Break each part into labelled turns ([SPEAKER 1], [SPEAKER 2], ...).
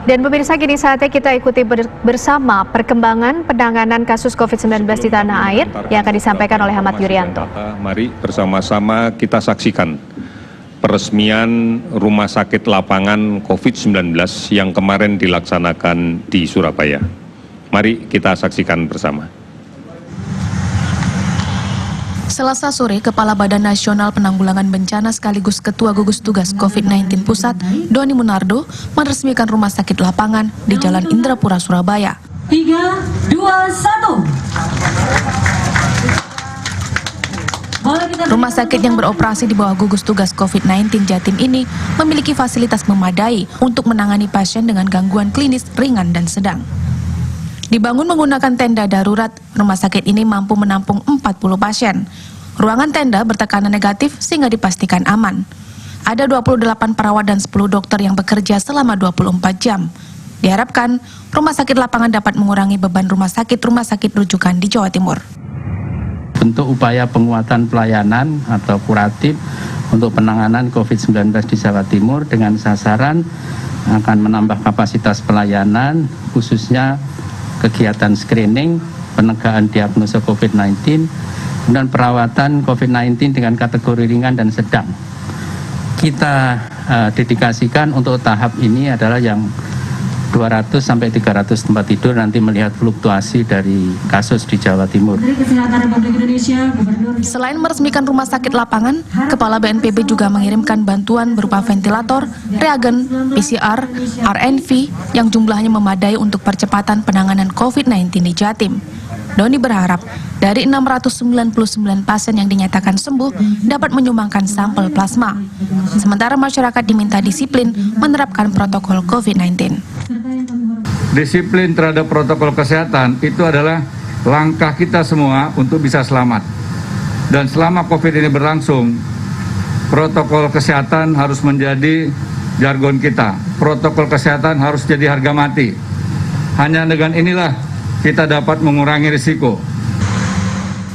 [SPEAKER 1] Dan pemirsa, kini saatnya kita ikuti bersama perkembangan penanganan kasus COVID-19 di tanah air yang akan disampaikan oleh Ahmad Yuryanto.
[SPEAKER 2] Mari bersama-sama kita saksikan peresmian rumah sakit lapangan COVID-19 yang kemarin dilaksanakan di Surabaya. Mari kita saksikan bersama.
[SPEAKER 3] Selasa sore, Kepala Badan Nasional Penanggulangan Bencana sekaligus Ketua Gugus Tugas COVID-19 Pusat, Doni Munardo, meresmikan rumah sakit lapangan di Jalan Indrapura, Surabaya.
[SPEAKER 4] 3, 2, 1.
[SPEAKER 3] Rumah sakit yang beroperasi di bawah Gugus Tugas COVID-19 Jatim ini memiliki fasilitas memadai untuk menangani pasien dengan gangguan klinis ringan dan sedang. Dibangun menggunakan tenda darurat, rumah sakit ini mampu menampung 40 pasien. Ruangan tenda bertekanan negatif sehingga dipastikan aman. Ada 28 perawat dan 10 dokter yang bekerja selama 24 jam. Diharapkan, rumah sakit lapangan dapat mengurangi beban rumah sakit rujukan di Jawa Timur.
[SPEAKER 5] Bentuk upaya penguatan pelayanan atau kuratif untuk penanganan COVID-19 di Jawa Timur dengan sasaran akan menambah kapasitas pelayanan, khususnya kegiatan screening, penegakan diagnosa COVID-19, dan perawatan COVID-19 dengan kategori ringan dan sedang. Kita dedikasikan untuk tahap ini adalah yang 200 sampai 300 tempat tidur, nanti melihat fluktuasi dari kasus di Jawa Timur.
[SPEAKER 3] Selain meresmikan rumah sakit lapangan, Kepala BNPB juga mengirimkan bantuan berupa ventilator, reagen, PCR, RNV yang jumlahnya memadai untuk percepatan penanganan COVID-19 di Jatim. Doni berharap dari 699 pasien yang dinyatakan sembuh dapat menyumbangkan sampel plasma. Sementara masyarakat diminta disiplin menerapkan protokol COVID-19.
[SPEAKER 6] Disiplin terhadap protokol kesehatan itu adalah langkah kita semua untuk bisa selamat. Dan selama COVID ini berlangsung, protokol kesehatan harus menjadi jargon kita. Protokol kesehatan harus jadi harga mati. Hanya dengan inilah kita dapat mengurangi risiko.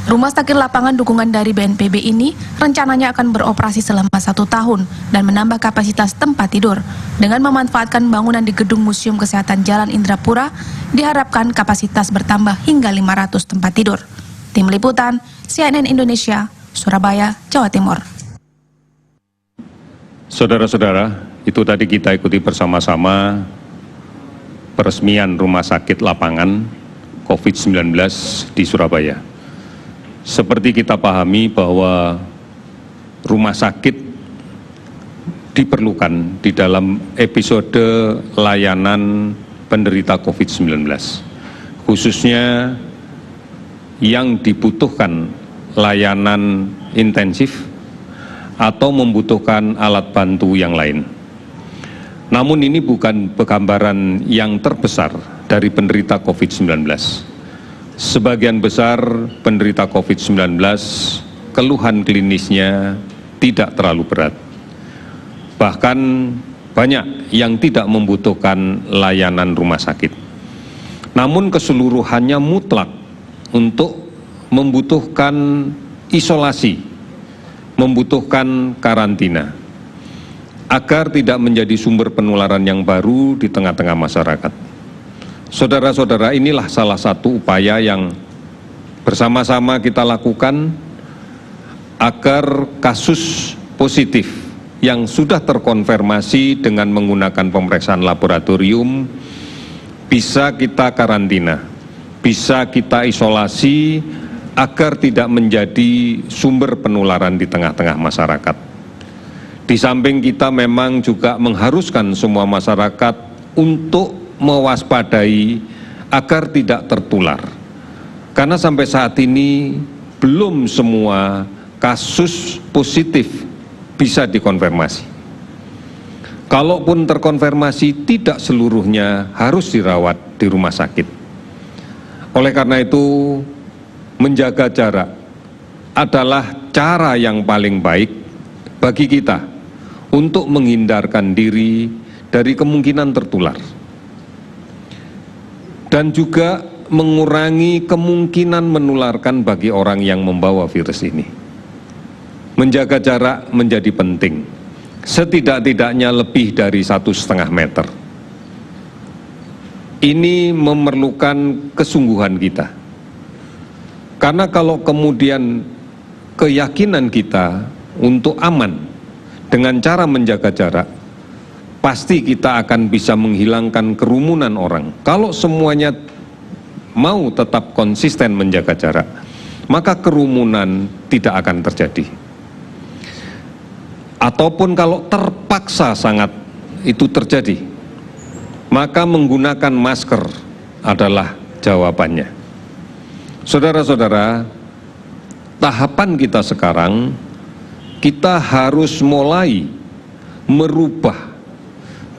[SPEAKER 3] Rumah sakit lapangan dukungan dari BNPB ini rencananya akan beroperasi selama 1 tahun dan menambah kapasitas tempat tidur. Dengan memanfaatkan bangunan di Gedung Museum Kesehatan Jalan Indrapura, diharapkan kapasitas bertambah hingga 500 tempat tidur. Tim Liputan, CNN Indonesia, Surabaya, Jawa Timur.
[SPEAKER 2] Saudara-saudara, itu tadi kita ikuti bersama-sama peresmian rumah sakit lapangan COVID-19 di Surabaya. Seperti kita pahami bahwa rumah sakit diperlukan di dalam episode layanan penderita COVID-19, khususnya yang dibutuhkan layanan intensif atau membutuhkan alat bantu yang lain. Namun ini bukan gambaran yang terbesar dari penderita COVID-19. Sebagian besar penderita COVID-19, keluhan klinisnya tidak terlalu berat. Bahkan banyak yang tidak membutuhkan layanan rumah sakit. Namun keseluruhannya mutlak untuk membutuhkan isolasi, membutuhkan karantina, agar tidak menjadi sumber penularan yang baru di tengah-tengah masyarakat. Saudara-saudara, inilah salah satu upaya yang bersama-sama kita lakukan agar kasus positif yang sudah terkonfirmasi dengan menggunakan pemeriksaan laboratorium bisa kita karantina, bisa kita isolasi agar tidak menjadi sumber penularan di tengah-tengah masyarakat. Di samping kita memang juga mengharuskan semua masyarakat untuk mewaspadai agar tidak tertular. Karena sampai saat ini belum semua kasus positif bisa dikonfirmasi. Kalaupun terkonfirmasi, tidak seluruhnya harus dirawat di rumah sakit. Oleh karena itu, menjaga jarak adalah cara yang paling baik bagi kita untuk menghindarkan diri dari kemungkinan tertular. Dan juga mengurangi kemungkinan menularkan bagi orang yang membawa virus ini. Menjaga jarak menjadi penting, setidak-tidaknya lebih dari 1,5 meter. Ini memerlukan kesungguhan kita. Karena kalau kemudian keyakinan kita untuk aman dengan cara menjaga jarak, pasti kita akan bisa menghilangkan kerumunan orang. Kalau semuanya mau tetap konsisten menjaga jarak, maka kerumunan tidak akan terjadi. Ataupun kalau terpaksa sangat itu terjadi, maka menggunakan masker adalah jawabannya. Saudara-saudara, tahapan kita sekarang, kita harus mulai merubah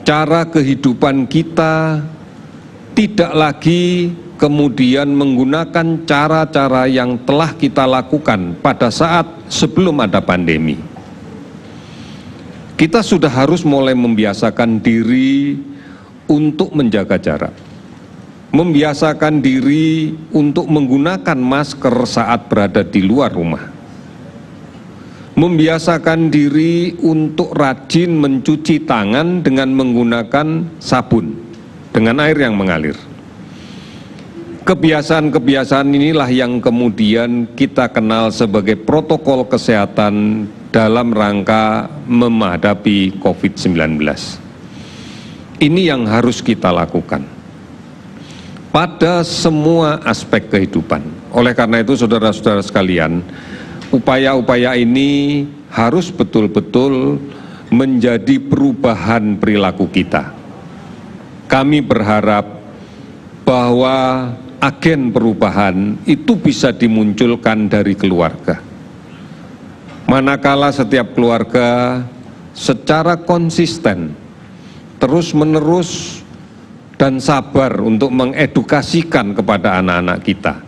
[SPEAKER 2] cara kehidupan kita, tidak lagi kemudian menggunakan cara-cara yang telah kita lakukan pada saat sebelum ada pandemi. Kita sudah harus mulai membiasakan diri untuk menjaga jarak, membiasakan diri untuk menggunakan masker saat berada di luar rumah, membiasakan diri untuk rajin mencuci tangan dengan menggunakan sabun dengan air yang mengalir. Kebiasaan-kebiasaan inilah yang kemudian kita kenal sebagai protokol kesehatan dalam rangka menghadapi COVID-19. Ini yang harus kita lakukan pada semua aspek kehidupan. Oleh karena itu, saudara-saudara sekalian, upaya-upaya ini harus betul-betul menjadi perubahan perilaku kita. Kami berharap bahwa agen perubahan itu bisa dimunculkan dari keluarga. Manakala setiap keluarga secara konsisten, terus-menerus dan sabar untuk mengedukasikan kepada anak-anak kita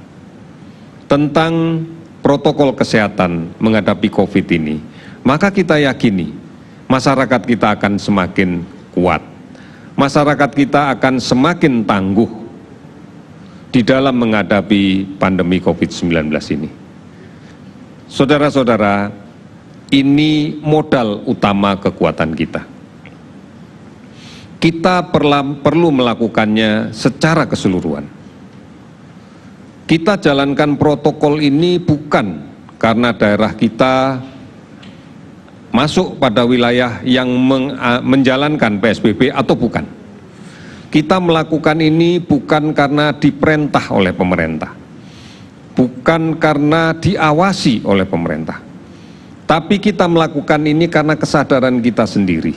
[SPEAKER 2] tentang protokol kesehatan menghadapi COVID ini, maka kita yakini masyarakat kita akan semakin kuat, masyarakat kita akan semakin tangguh di dalam menghadapi pandemi COVID-19 ini. Saudara-saudara, ini modal utama kekuatan kita. Kita perlu melakukannya secara keseluruhan. Kita jalankan protokol ini bukan karena daerah kita masuk pada wilayah yang menjalankan PSBB atau bukan. Kita melakukan ini bukan karena diperintah oleh pemerintah, bukan karena diawasi oleh pemerintah. Tapi kita melakukan ini karena kesadaran kita sendiri,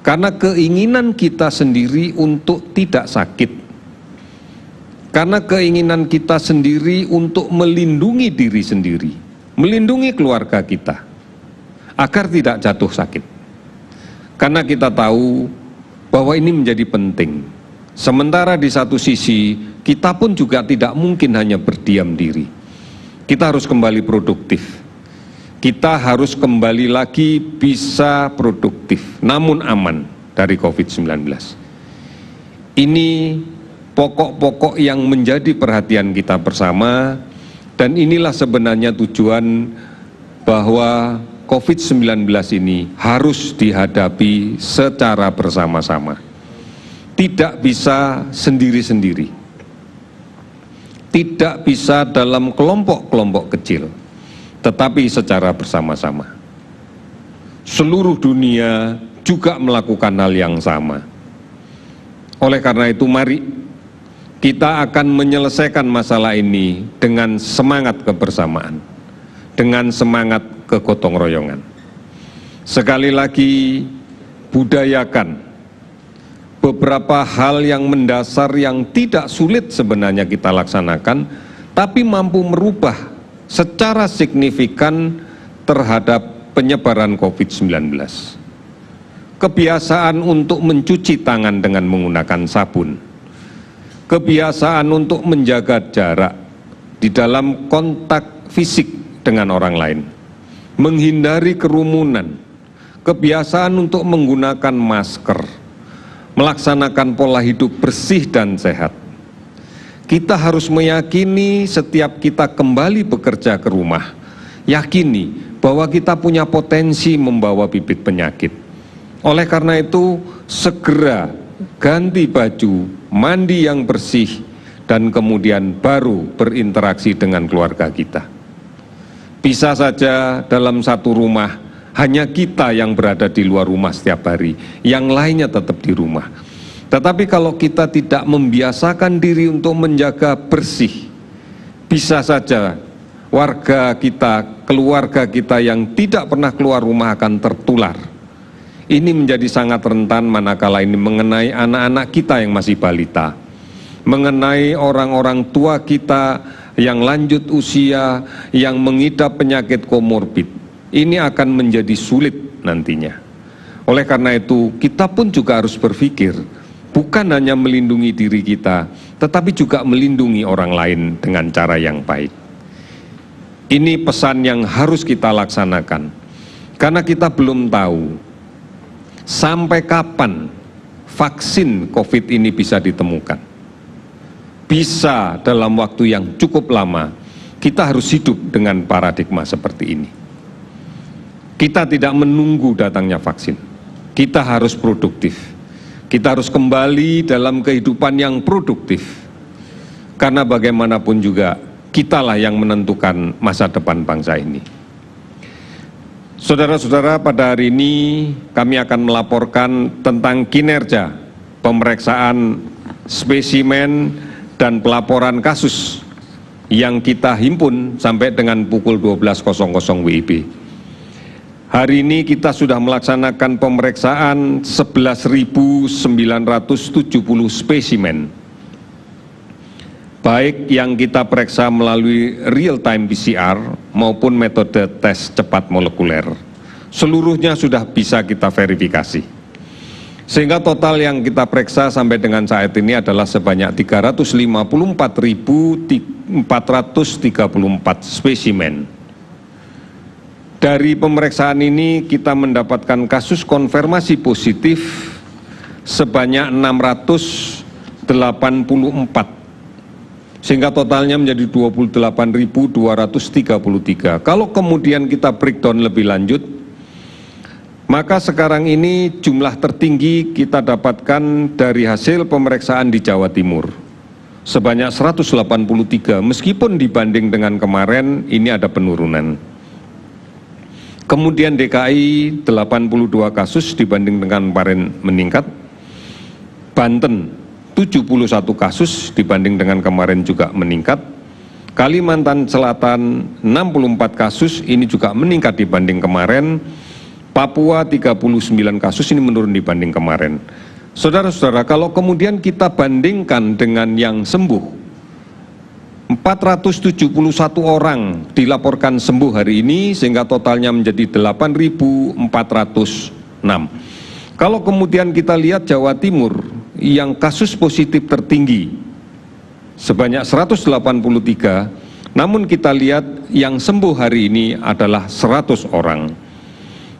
[SPEAKER 2] karena keinginan kita sendiri untuk tidak sakit, karena keinginan kita sendiri untuk melindungi diri sendiri, melindungi keluarga kita, agar tidak jatuh sakit. Karena kita tahu bahwa ini menjadi penting. Sementara di satu sisi, kita pun juga tidak mungkin hanya berdiam diri. Kita harus kembali produktif. Kita harus kembali lagi bisa produktif, namun aman dari COVID-19. Ini pokok-pokok yang menjadi perhatian kita bersama, dan inilah sebenarnya tujuan bahwa COVID-19 ini harus dihadapi secara bersama-sama. Tidak bisa sendiri-sendiri, tidak bisa dalam kelompok-kelompok kecil, tetapi secara bersama-sama. Seluruh dunia juga melakukan hal yang sama. Oleh karena itu, mari kita akan menyelesaikan masalah ini dengan semangat kebersamaan, dengan semangat kegotong royongan. Sekali lagi, budayakan beberapa hal yang mendasar yang tidak sulit sebenarnya kita laksanakan, tapi mampu merubah secara signifikan terhadap penyebaran COVID-19. Kebiasaan untuk mencuci tangan dengan menggunakan sabun, kebiasaan untuk menjaga jarak di dalam kontak fisik dengan orang lain, menghindari kerumunan, kebiasaan untuk menggunakan masker, melaksanakan pola hidup bersih dan sehat. Kita harus meyakini setiap kita kembali bekerja ke rumah, yakini bahwa kita punya potensi membawa bibit penyakit. Oleh karena itu, segera ganti baju, mandi yang bersih, dan kemudian baru berinteraksi dengan keluarga kita. Bisa saja dalam satu rumah hanya kita yang berada di luar rumah setiap hari, yang lainnya tetap di rumah. Tetapi kalau kita tidak membiasakan diri untuk menjaga bersih, bisa saja warga kita, keluarga kita yang tidak pernah keluar rumah akan tertular. Ini menjadi sangat rentan manakala ini mengenai anak-anak kita yang masih balita, mengenai orang-orang tua kita yang lanjut usia, yang mengidap penyakit komorbid. Ini akan menjadi sulit nantinya. Oleh karena itu, kita pun juga harus berpikir, bukan hanya melindungi diri kita, tetapi juga melindungi orang lain dengan cara yang baik. Ini pesan yang harus kita laksanakan, karena kita belum tahu sampai kapan vaksin COVID ini bisa ditemukan. Bisa dalam waktu yang cukup lama, kita harus hidup dengan paradigma seperti ini. Kita tidak menunggu datangnya vaksin, kita harus produktif. Kita harus kembali dalam kehidupan yang produktif. Karena bagaimanapun juga, kitalah yang menentukan masa depan bangsa ini. Saudara-saudara, pada hari ini kami akan melaporkan tentang kinerja pemeriksaan spesimen dan pelaporan kasus yang kita himpun sampai dengan pukul 12.00 WIB. Hari ini kita sudah melaksanakan pemeriksaan 11.970 spesimen, baik yang kita periksa melalui real-time PCR maupun metode tes cepat molekuler. Seluruhnya sudah bisa kita verifikasi. Sehingga total yang kita periksa sampai dengan saat ini adalah sebanyak 354.434 spesimen. Dari pemeriksaan ini kita mendapatkan kasus konfirmasi positif sebanyak 684, sehingga totalnya menjadi 28.233. Kalau kemudian kita breakdown lebih lanjut, maka sekarang ini jumlah tertinggi kita dapatkan dari hasil pemeriksaan di Jawa Timur, sebanyak 183, meskipun dibanding dengan kemarin ini ada penurunan. Kemudian DKI 82 kasus dibanding dengan kemarin meningkat. Banten 71 kasus dibanding dengan kemarin juga meningkat. Kalimantan Selatan 64 kasus, ini juga meningkat dibanding kemarin. Papua 39 kasus, ini menurun dibanding kemarin. Saudara-saudara, kalau kemudian kita bandingkan dengan yang sembuh, 471 orang dilaporkan sembuh hari ini, sehingga totalnya menjadi 8.406. Kalau kemudian kita lihat Jawa Timur yang kasus positif tertinggi sebanyak 183, namun kita lihat yang sembuh hari ini adalah 100 orang.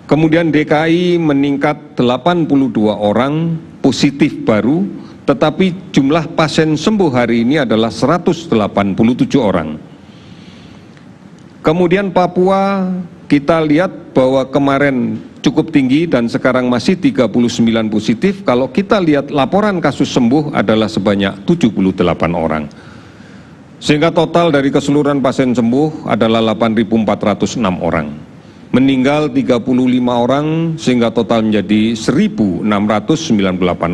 [SPEAKER 2] Kemudian DKI meningkat 82 orang positif baru, tetapi jumlah pasien sembuh hari ini adalah 187 orang. Kemudian Papua kita lihat bahwa kemarin cukup tinggi dan sekarang masih 39 positif. Kalau kita lihat laporan kasus sembuh adalah sebanyak 78 orang. Sehingga total dari keseluruhan pasien sembuh adalah 8.406 orang. Meninggal 35 orang sehingga total menjadi 1.698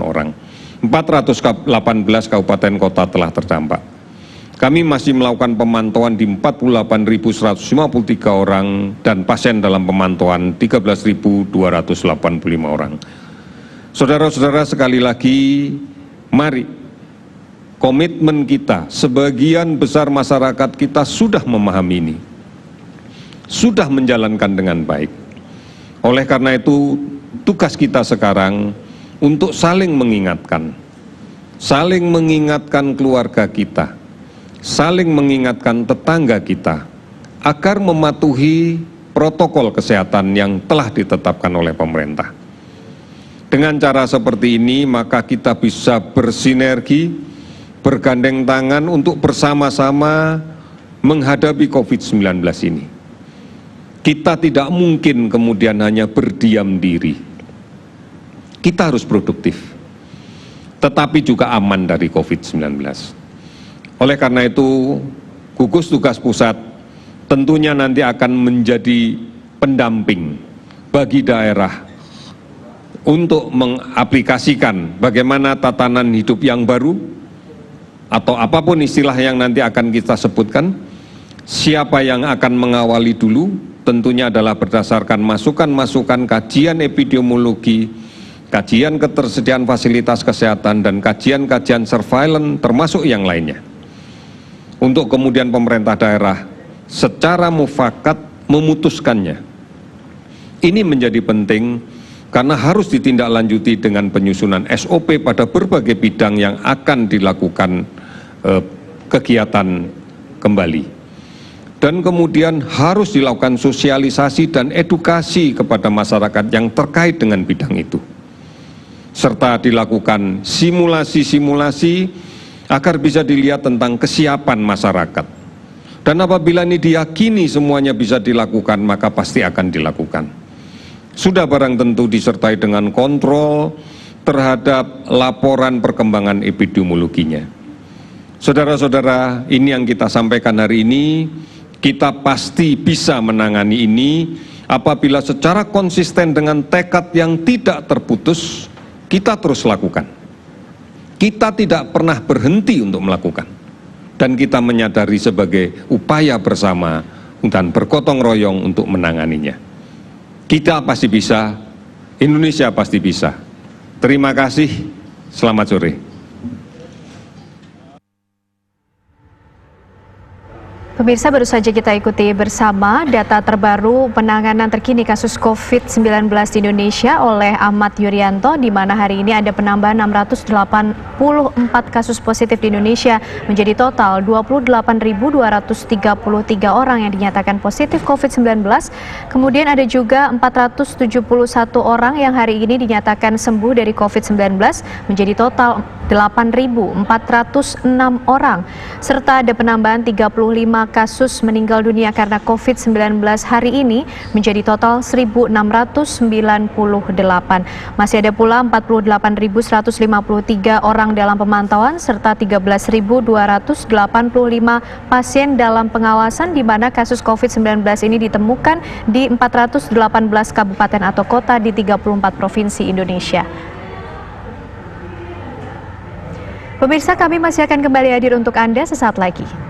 [SPEAKER 2] orang. 418 kabupaten kota telah terdampak. Kami masih melakukan pemantauan di 48.153 orang dan pasien dalam pemantauan 13.285 orang. Saudara-saudara, sekali lagi, mari komitmen kita, sebagian besar masyarakat kita sudah memahami ini, sudah menjalankan dengan baik. Oleh karena itu, tugas kita sekarang untuk saling mengingatkan keluarga kita, saling mengingatkan tetangga kita, agar mematuhi protokol kesehatan yang telah ditetapkan oleh pemerintah. Dengan cara seperti ini, maka kita bisa bersinergi, bergandeng tangan untuk bersama-sama menghadapi COVID-19 ini. Kita tidak mungkin kemudian hanya berdiam diri. Kita harus produktif. tetapi juga aman dari COVID-19. Oleh karena itu, gugus tugas pusat tentunya nanti akan menjadi pendamping bagi daerah untuk mengaplikasikan bagaimana tatanan hidup yang baru atau apapun istilah yang nanti akan kita sebutkan. Siapa yang akan mengawali dulu tentunya adalah berdasarkan masukan-masukan kajian epidemiologi, kajian ketersediaan fasilitas kesehatan, dan kajian-kajian surveillance termasuk yang lainnya. Untuk kemudian pemerintah daerah secara mufakat memutuskannya. Ini menjadi penting karena harus ditindaklanjuti dengan penyusunan SOP pada berbagai bidang yang akan dilakukan kegiatan kembali. Dan kemudian harus dilakukan sosialisasi dan edukasi kepada masyarakat yang terkait dengan bidang itu. Serta dilakukan simulasi-simulasi agar bisa dilihat tentang kesiapan masyarakat. Dan apabila ini diyakini semuanya bisa dilakukan, maka pasti akan dilakukan. Sudah barang tentu disertai dengan kontrol terhadap laporan perkembangan epidemiologinya. Saudara-saudara, ini yang kita sampaikan hari ini. Kita pasti bisa menangani ini apabila secara konsisten dengan tekad yang tidak terputus, kita terus lakukan. Kita tidak pernah berhenti untuk melakukan. Dan kita menyadari sebagai upaya bersama dan bergotong royong untuk menanganinya. Kita pasti bisa, Indonesia pasti bisa. Terima kasih, selamat sore.
[SPEAKER 1] Pemirsa, baru saja kita ikuti bersama data terbaru penanganan terkini kasus COVID-19 di Indonesia oleh Ahmad Yuryanto, di mana hari ini ada penambahan 684 kasus positif di Indonesia, menjadi total 28.233 orang yang dinyatakan positif COVID-19. Kemudian ada juga 471 orang yang hari ini dinyatakan sembuh dari COVID-19, menjadi total 8.406 orang, serta ada penambahan 35 kasus meninggal dunia karena COVID-19 hari ini menjadi total 1.698. Masih ada pula 48.153 orang dalam pemantauan serta 13.285 pasien dalam pengawasan, di mana kasus COVID-19 ini ditemukan di 418 kabupaten atau kota di 34 provinsi Indonesia. Pemirsa, kami masih akan kembali hadir untuk Anda sesaat lagi.